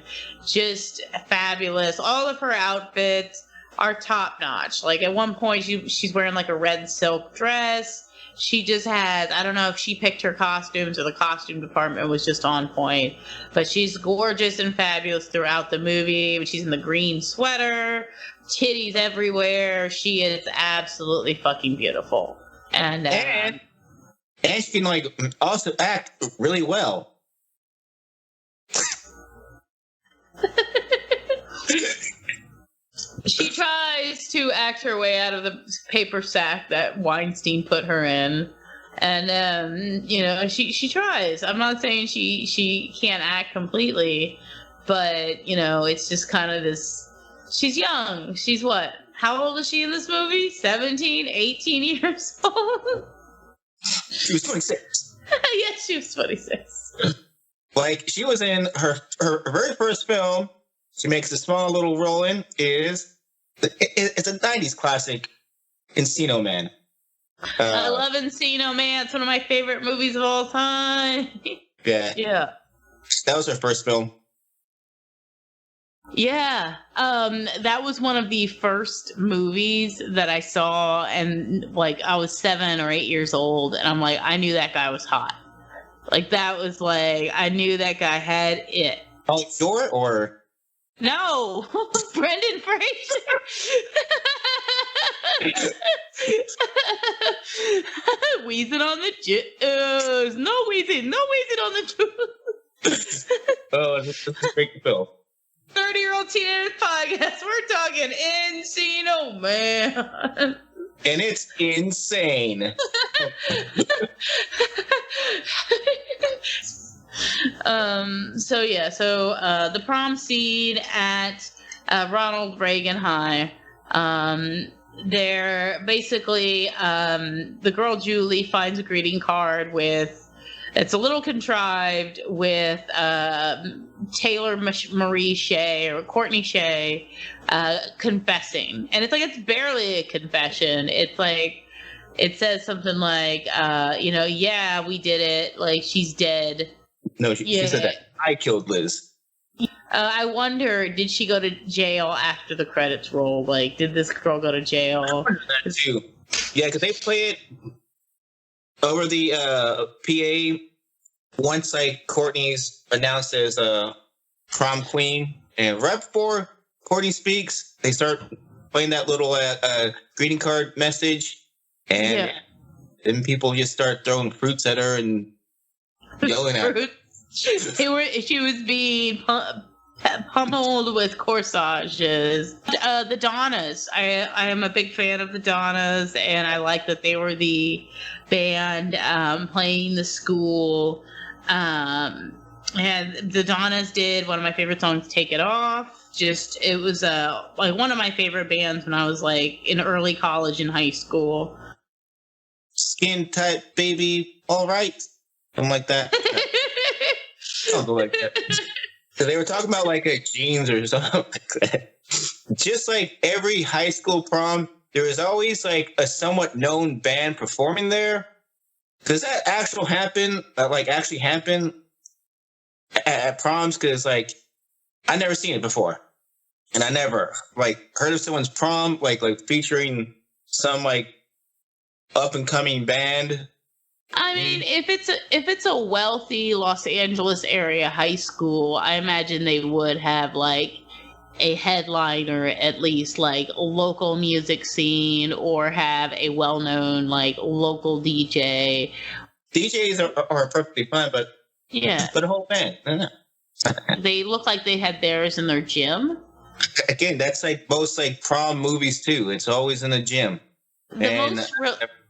[SPEAKER 1] Just fabulous. All of her outfits are top notch. Like at one point she's wearing like a red silk dress. She just has, I don't know if she picked her costumes or the costume department was just on point, but she's gorgeous and fabulous throughout the movie. She's in the green sweater, titties everywhere. She is absolutely fucking beautiful. And
[SPEAKER 2] she can like also act really well.
[SPEAKER 1] She tries to act her way out of the paper sack that Weinstein put her in. And, she tries. I'm not saying she can't act completely, but, it's just kind of this... She's young. She's what? How old is she in this movie? 17, 18 years old?
[SPEAKER 2] She was 26.
[SPEAKER 1] Yes, she was 26.
[SPEAKER 2] Like, she was in her very first film. She makes a small little role in it's a 90s classic, Encino Man.
[SPEAKER 1] I love Encino Man. It's one of my favorite movies of all time.
[SPEAKER 2] Yeah. That was her first film.
[SPEAKER 1] Yeah. That was one of the first movies that I saw, and like I was 7 or 8 years old, and I'm like, I knew that guy was hot. Like that was like, I knew that guy had it.
[SPEAKER 2] Oh, Short or...
[SPEAKER 1] No, Brendan Fraser. Wheezing on the juice. No wheezing on the juice.
[SPEAKER 2] Oh, this is a great film.
[SPEAKER 1] 30-year-old teenager podcast. We're talking Encino Man.
[SPEAKER 2] And it's insane.
[SPEAKER 1] So the prom scene at Ronald Reagan High, they're basically, the girl Julie finds a greeting card it's a little contrived with Taylor Marie Shea or Courtney Shea confessing. And it's barely a confession. It's like, it says something like, yeah, we did it. Like, she's dead.
[SPEAKER 2] No, she said that I killed Liz.
[SPEAKER 1] I wonder, did she go to jail after the credits roll? Like, did this girl go to jail?
[SPEAKER 2] I wonder that too. Yeah, because they play it over the PA once like Courtney's announced as prom queen, and right before Courtney speaks, they start playing that little greeting card message, and then people just start throwing fruits at her and yelling at her.
[SPEAKER 1] She was being pummeled with corsages. The Donnas. I am a big fan of the Donnas, and I like that they were the band playing the school. And the Donnas did one of my favorite songs, "Take It Off." It was like one of my favorite bands when I was like in early college and high school.
[SPEAKER 2] Skin tight, baby, all right, something like that. Something like that. So they were talking about like jeans or something like that. Just like every high school prom there is always like a somewhat known band performing there. Does that actually happen? Actually happen at proms? Because like I never seen it before, and I never like heard of someone's prom like featuring some like up and coming band.
[SPEAKER 1] I mean, if it's a wealthy Los Angeles area high school, I imagine they would have like a headliner, at least like local music scene, or have a well-known like local DJ.
[SPEAKER 2] DJs are perfectly fine, but
[SPEAKER 1] yeah,
[SPEAKER 2] but a whole band.
[SPEAKER 1] They look like they had theirs in their gym.
[SPEAKER 2] Again, that's like most like prom movies too. It's always in a gym.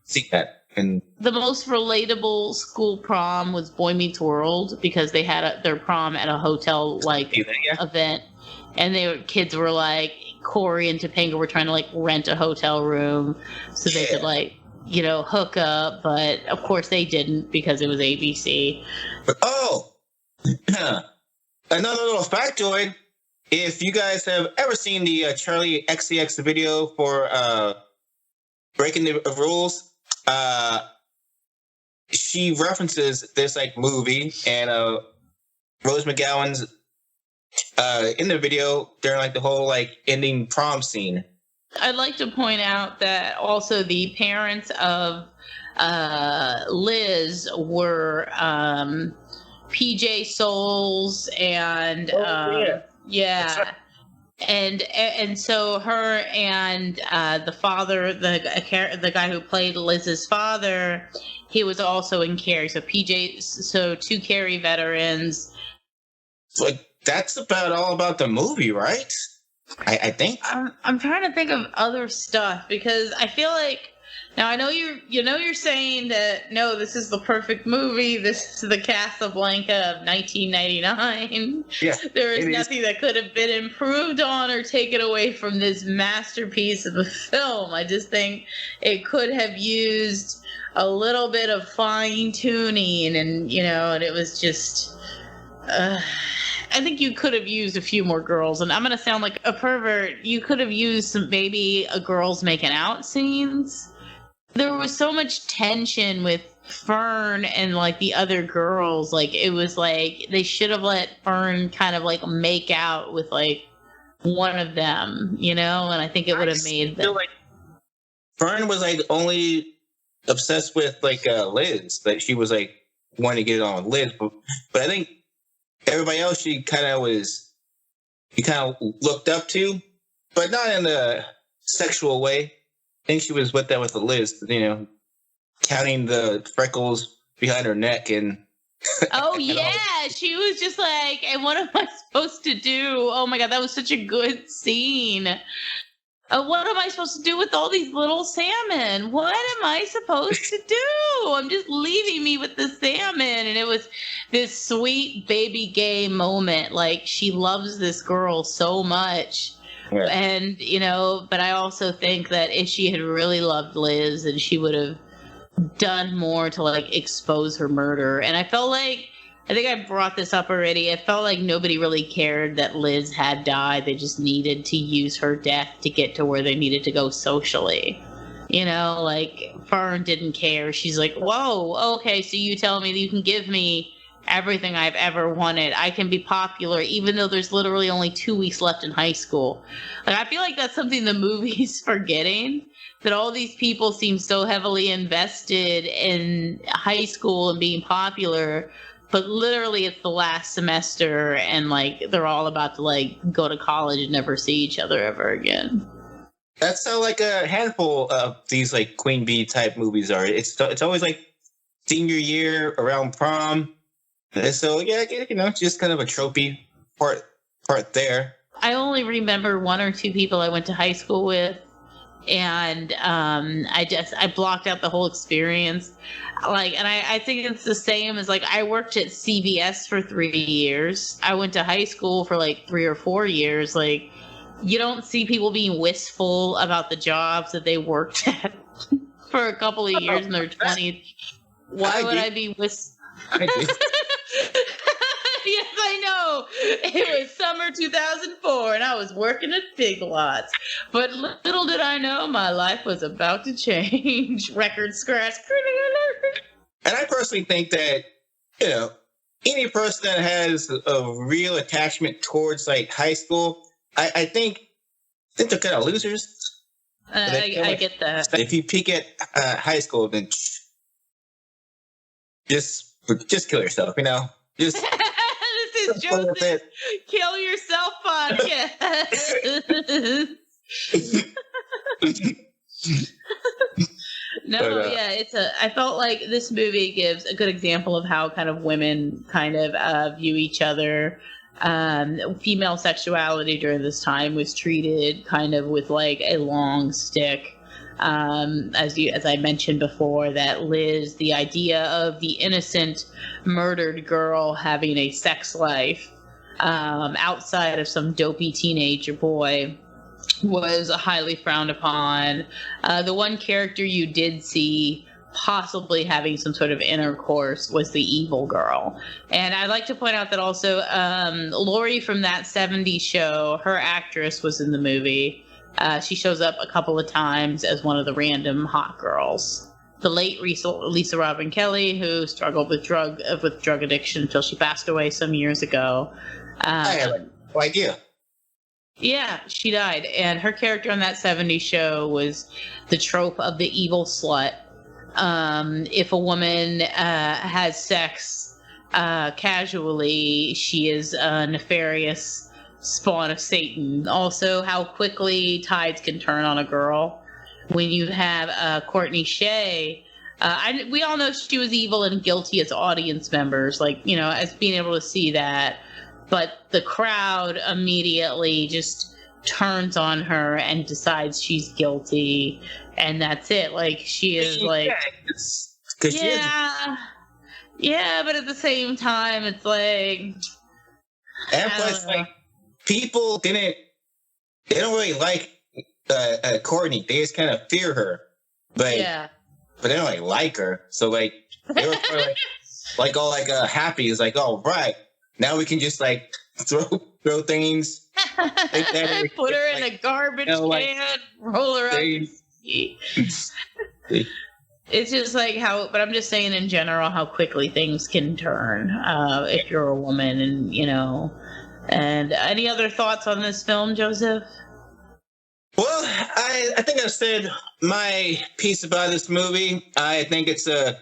[SPEAKER 2] See that. And
[SPEAKER 1] the most relatable school prom was Boy Meets World, because they had their prom at a hotel event, and kids were like Corey and Topanga were trying to like rent a hotel room so they could like hook up, but of course they didn't because it was ABC.
[SPEAKER 2] But another little factoid: if you guys have ever seen the Charlie XCX video for Breaking the Rules. She references this like movie, and Rose McGowan's in the video during like the whole like ending prom scene.
[SPEAKER 1] I'd like to point out that also the parents of Liz were PJ Souls and
[SPEAKER 2] Right.
[SPEAKER 1] And so her and the father, the guy who played Liz's father, he was also in Carrie. So two Carrie veterans.
[SPEAKER 2] Like that's all about the movie, right? I think.
[SPEAKER 1] I'm trying to think of other stuff, because I feel like now I know you're saying that no, this is the perfect movie. This is the Casablanca of 1999.
[SPEAKER 2] Yeah,
[SPEAKER 1] there is nothing that could have been improved on or taken away from this masterpiece of a film. I just think it could have used a little bit of fine tuning, and and it was just. I think you could have used a few more girls, and I'm going to sound like a pervert. You could have used maybe a girls making out scenes. There was so much tension with Fern and like the other girls. Like it was like they should have let Fern kind of like make out with like one of them, and I think it would have made them.
[SPEAKER 2] Like Fern was like only obsessed with like Liz, that she was like wanting to get it on with Liz, but I think everybody else she kind of looked up to, but not in a sexual way. I think she was with that with the Liz, counting the freckles behind her neck and.
[SPEAKER 1] Oh yeah, she was just like, and what am I supposed to do? Oh my god, that was such a good scene. What am I supposed to do with all these little salmon? What am I supposed to do? I'm just leaving me with the salmon. And it was this sweet baby gay moment. Like, she loves this girl so much. Yeah. And, but I also think that if she had really loved Liz, then she would have done more to, like, expose her murder. And I felt like, I think I brought this up already, it felt like nobody really cared that Liz had died. They just needed to use her death to get to where they needed to go socially. Like, Fern didn't care. She's like, whoa, okay, so you tell me that you can give me everything I've ever wanted. I can be popular, even though there's literally only 2 weeks left in high school. Like, I feel like that's something the movie's forgetting, that all these people seem so heavily invested in high school and being popular, but literally it's the last semester and like they're all about to like go to college and never see each other ever again.
[SPEAKER 2] That's how like a handful of these like Queen Bee type movies are. It's always like senior year around prom. And so yeah, just kind of a tropey part there. I
[SPEAKER 1] only remember one or two people I went to high school with, and I blocked out the whole experience. Like, and I think it's the same as like I worked at CBS for 3 years. I went to high school for like 3 or 4 years. Like, you don't see people being wistful about the jobs that they worked at for a couple of years in their 20s. Why would I be wistful?
[SPEAKER 2] I do.
[SPEAKER 1] Yes, I know. know. It was summer 2004, and I was working at Big Lots. But little did I know, my life was about to change. Record scratch.
[SPEAKER 2] And I personally think that, you know, any person that has a real attachment towards like high school, I think they're kind of losers.
[SPEAKER 1] I get that.
[SPEAKER 2] If you peak at high school, then just kill yourself, you know? This
[SPEAKER 1] is Joseph Kill Yourself podcast. I felt like this movie gives a good example of how kind of women kind of view each other. Female sexuality during this time was treated kind of with like a long stick. As I mentioned before, that Liz, the idea of the innocent murdered girl having a sex life outside of some dopey teenager boy was highly frowned upon. The one character you did see possibly having some sort of intercourse was the evil girl. And I'd like to point out that also Lori from That 70s Show, her actress was in the movie. She shows up a couple of times as one of the random hot girls. The late Lisa Robin Kelly, who struggled with drug addiction until she passed away some years ago.
[SPEAKER 2] I have no idea.
[SPEAKER 1] Yeah, she died. And her character on That 70s Show was the trope of the evil slut. If a woman has sex casually, she is a nefarious spawn of Satan. Also, how quickly tides can turn on a girl. When you have Courtney Shane, we all know she was evil and guilty as audience members, like, you know, as being able to see that. But the crowd immediately just turns on her and decides she's guilty, and that's it. Like, she is like, yeah, but at the same time, it's like,
[SPEAKER 2] and plus, like, people they don't really like Courtney. They just kind of fear her, but they don't like her. So like, they were like all like happy. It's like, oh right, now we can just like throw things. Like that,
[SPEAKER 1] put her in a garbage can, roll her up. It's just like how, but I'm just saying in general how quickly things can turn if you're a woman, and you know. And any other thoughts on this film, Joseph?
[SPEAKER 2] Well, I think I've said my piece about this movie. I think it's a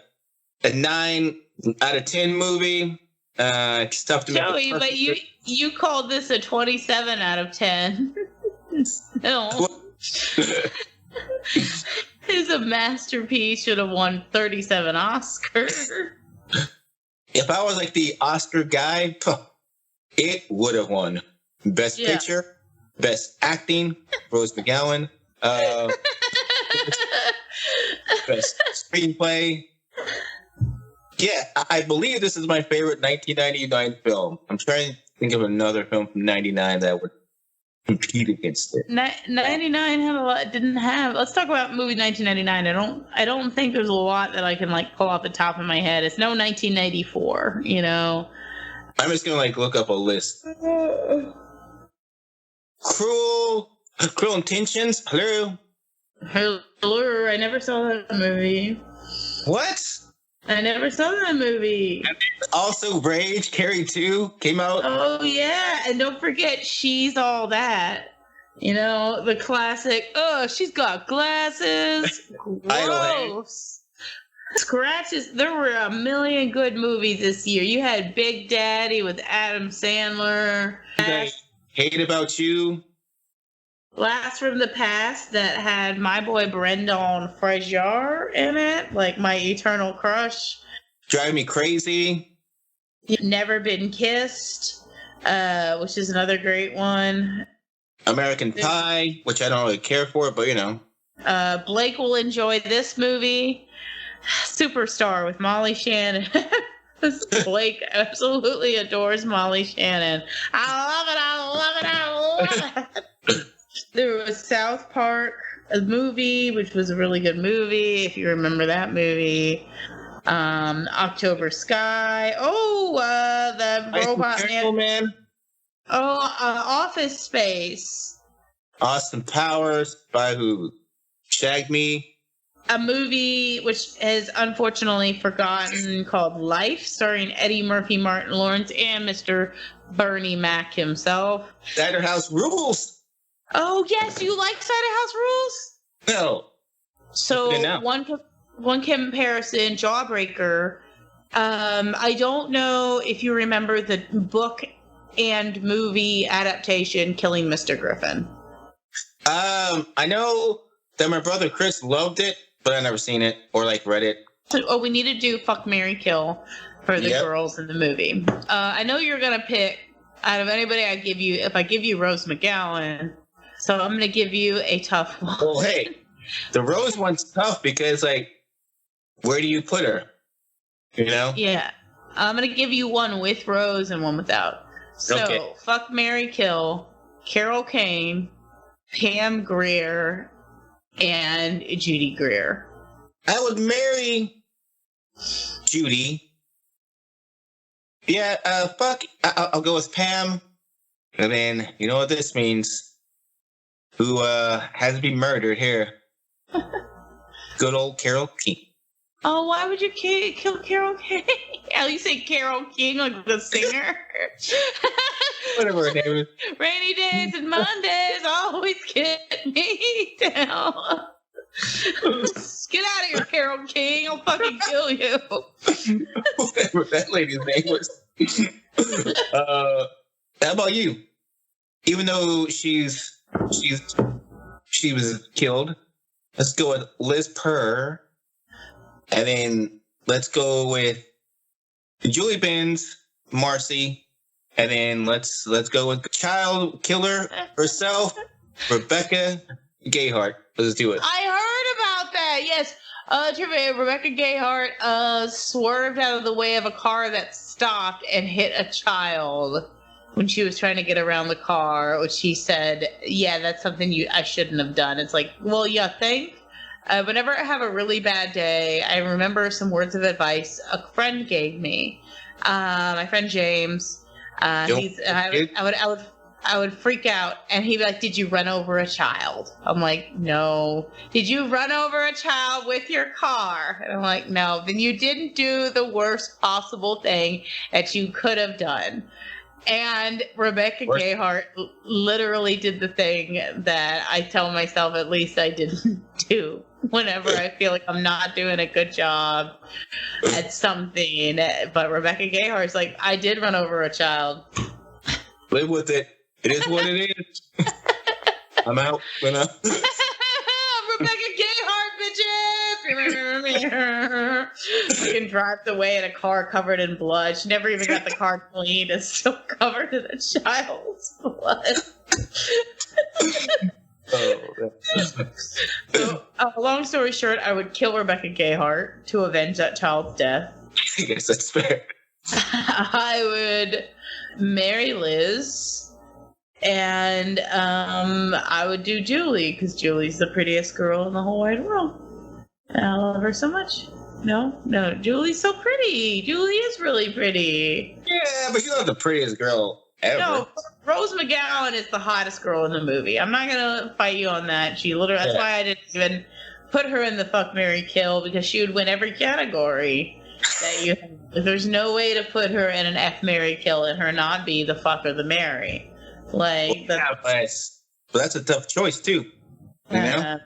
[SPEAKER 2] 9 out of 10 movie. It's tough to
[SPEAKER 1] Joey, but you called this a 27 out of 10. No. It's a masterpiece. Should have won 37 Oscars.
[SPEAKER 2] If I was like the Oscar guy, it would have won Best Picture, Best Acting, Rose McGowan, Best Screenplay. Yeah, I believe this is my favorite 1999 film. I'm trying to think of another film from 99 that would compete against it.
[SPEAKER 1] 99 had a lot. Didn't have. Let's talk about movie 1999. I don't think there's a lot that I can like pull off the top of my head. It's no 1994. You know.
[SPEAKER 2] I'm just gonna like look up a list. Cruel Intentions. Hello.
[SPEAKER 1] I never saw that movie.
[SPEAKER 2] What?
[SPEAKER 1] I never saw that movie.
[SPEAKER 2] Also, Rage, Carrie 2 came out.
[SPEAKER 1] Oh yeah, and don't forget She's All That. You know, the classic. Oh, she's got glasses. Gross. Scratches. There were a million good movies this year. You had Big Daddy with Adam Sandler.
[SPEAKER 2] Hate About You.
[SPEAKER 1] Blast from the Past that had my boy Brendan Fraser in it, like my eternal crush.
[SPEAKER 2] Drive Me Crazy.
[SPEAKER 1] Never Been Kissed, which is another great one.
[SPEAKER 2] American Pie, which I don't really care for, but you know.
[SPEAKER 1] Blake will enjoy this movie. Superstar with Molly Shannon. Blake absolutely adores Molly Shannon. I love it. There was South Park, a movie, which was a really good movie, if you remember that movie. October Sky. Oh, the Robot Man. Office Space.
[SPEAKER 2] Austin Powers, by who? Shag Me.
[SPEAKER 1] A movie which is unfortunately forgotten called Life, starring Eddie Murphy, Martin Lawrence, and Mr. Bernie Mac himself.
[SPEAKER 2] Cider House Rules.
[SPEAKER 1] Oh, yes, you like Cider House Rules?
[SPEAKER 2] No.
[SPEAKER 1] So one comparison, Jawbreaker. I don't know if you remember the book and movie adaptation, Killing Mr. Griffin.
[SPEAKER 2] I know that my brother Chris loved it, but I never seen it or read it.
[SPEAKER 1] So, we need to do Fuck, Marry, Kill for the girls in the movie. I know you're gonna pick out of anybody if I give you Rose McGowan, so I'm gonna give you a tough one.
[SPEAKER 2] Well, hey, the Rose one's tough because where do you put her? You know?
[SPEAKER 1] Yeah. I'm gonna give you one with Rose and one without. So Fuck, Marry, Kill, Carol Kane, Pam Grier, and Judy Grier.
[SPEAKER 2] I would marry Judy. Yeah, I'll go with Pam. And then, you know what this means? Who has to be murdered here? Good old Carol King.
[SPEAKER 1] Oh, why would you kill Carol King? Oh, you say Carol King like the singer?
[SPEAKER 2] Whatever her name is.
[SPEAKER 1] Rainy days and Mondays always get me down. Get out of here, Carol King. I'll fucking kill you.
[SPEAKER 2] Whatever that lady's name was. How about you? Even though she was killed, let's go with Liz Purr. And then let's go with Julie Benz, Marcy. And then let's go with child killer herself, Rebecca Gayheart. Let's do it.
[SPEAKER 1] I heard about that. Yes. Rebecca Gayheart swerved out of the way of a car that stopped and hit a child when she was trying to get around the car, which she said, yeah, that's something I shouldn't have done. It's like, well, you think? Whenever I have a really bad day, I remember some words of advice a friend gave me. My friend James. I would freak out, and he'd be like, "Did you run over a child?" I'm like, "No." "Did you run over a child with your car?" And I'm like, "No." "Then you didn't do the worst possible thing that you could have done." And Rebecca Gayheart literally did the thing that I tell myself at least I didn't do whenever I feel like I'm not doing a good job at something. But Rebecca Gayheart's like, I did run over a child.
[SPEAKER 2] Live with it. It is what it is. I'm out.
[SPEAKER 1] Rebecca Gayheart, bitches! She can drive away in a car covered in blood. She never even got the car cleaned. It's still covered in a child's blood. So, long story short, I would kill Rebecca Gayheart to avenge that child's death.
[SPEAKER 2] I guess that's fair.
[SPEAKER 1] I would marry Liz, and I would do Julie, because Julie's the prettiest girl in the whole wide world. And I love her so much. No, Julie's so pretty. Julie is really pretty.
[SPEAKER 2] Yeah, but she's not the prettiest girl ever. No,
[SPEAKER 1] Rose McGowan is the hottest girl in the movie. I'm not gonna fight you on that. She literally, that's why I didn't even put her in the Fuck, Marry, Kill, because she would win every category that you have. There's no way to put her in an F, Marry, Kill and her not be the fuck or the marry. Like,
[SPEAKER 2] but that's a tough choice too. You know?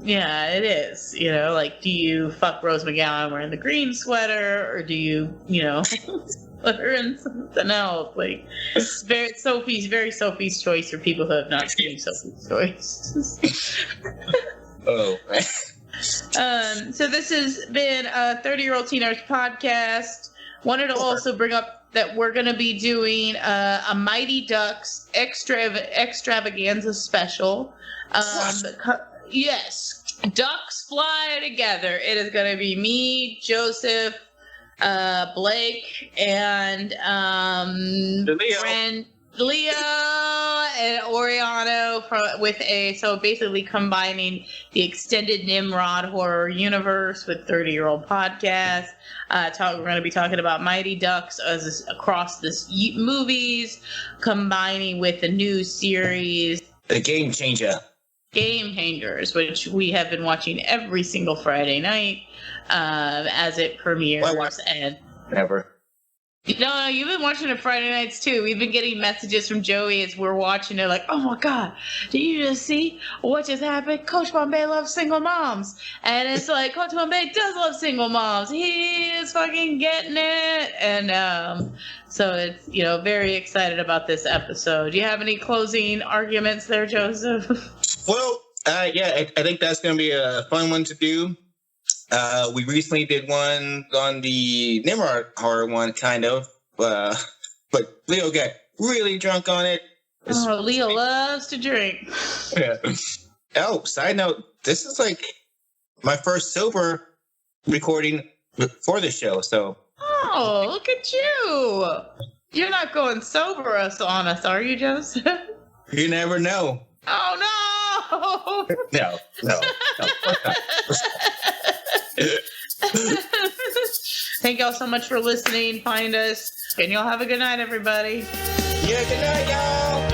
[SPEAKER 1] Yeah, it is. You know, like, do you fuck Rose McGowan wearing the green sweater, or do you, put her in something else? Like, it's very Sophie's Choice for people who have not seen Sophie's Choice.
[SPEAKER 2] Oh, man.
[SPEAKER 1] So this has been a 30-Year-Old Teen Arts podcast. Wanted to also bring up that we're going to be doing a Mighty Ducks extravaganza special. Yes, Ducks Fly Together. It is going to be me, Joseph, Blake, and friend Leo, and Oriano so basically combining the extended Nimrod horror universe with 30-year-old podcast. We're going to be talking about Mighty Ducks across the movies, combining with the new series,
[SPEAKER 2] The Game Changers,
[SPEAKER 1] which we have been watching every single Friday night as it premieres. And
[SPEAKER 2] never.
[SPEAKER 1] No, you've been watching it Friday nights too. We've been getting messages from Joey as we're watching it, like, "Oh my God, did you just see what just happened? Coach Bombay loves single moms," and it's like Coach Bombay does love single moms. He is fucking getting it, and so it's very excited about this episode. Do you have any closing arguments there, Joseph?
[SPEAKER 2] Well, yeah, I think that's going to be a fun one to do. We recently did one on the Nimrod horror one, kind of, but Leo got really drunk on it.
[SPEAKER 1] Leo loves to drink.
[SPEAKER 2] Yeah. Oh, side note, this is like my first sober recording for the show, so.
[SPEAKER 1] Oh, look at you! You're not going sober on us, are you, Joseph?
[SPEAKER 2] You never know.
[SPEAKER 1] Oh no!
[SPEAKER 2] No.
[SPEAKER 1] Thank y'all so much for listening. Find us, and y'all have a good night, everybody.
[SPEAKER 2] Yeah, good night, y'all.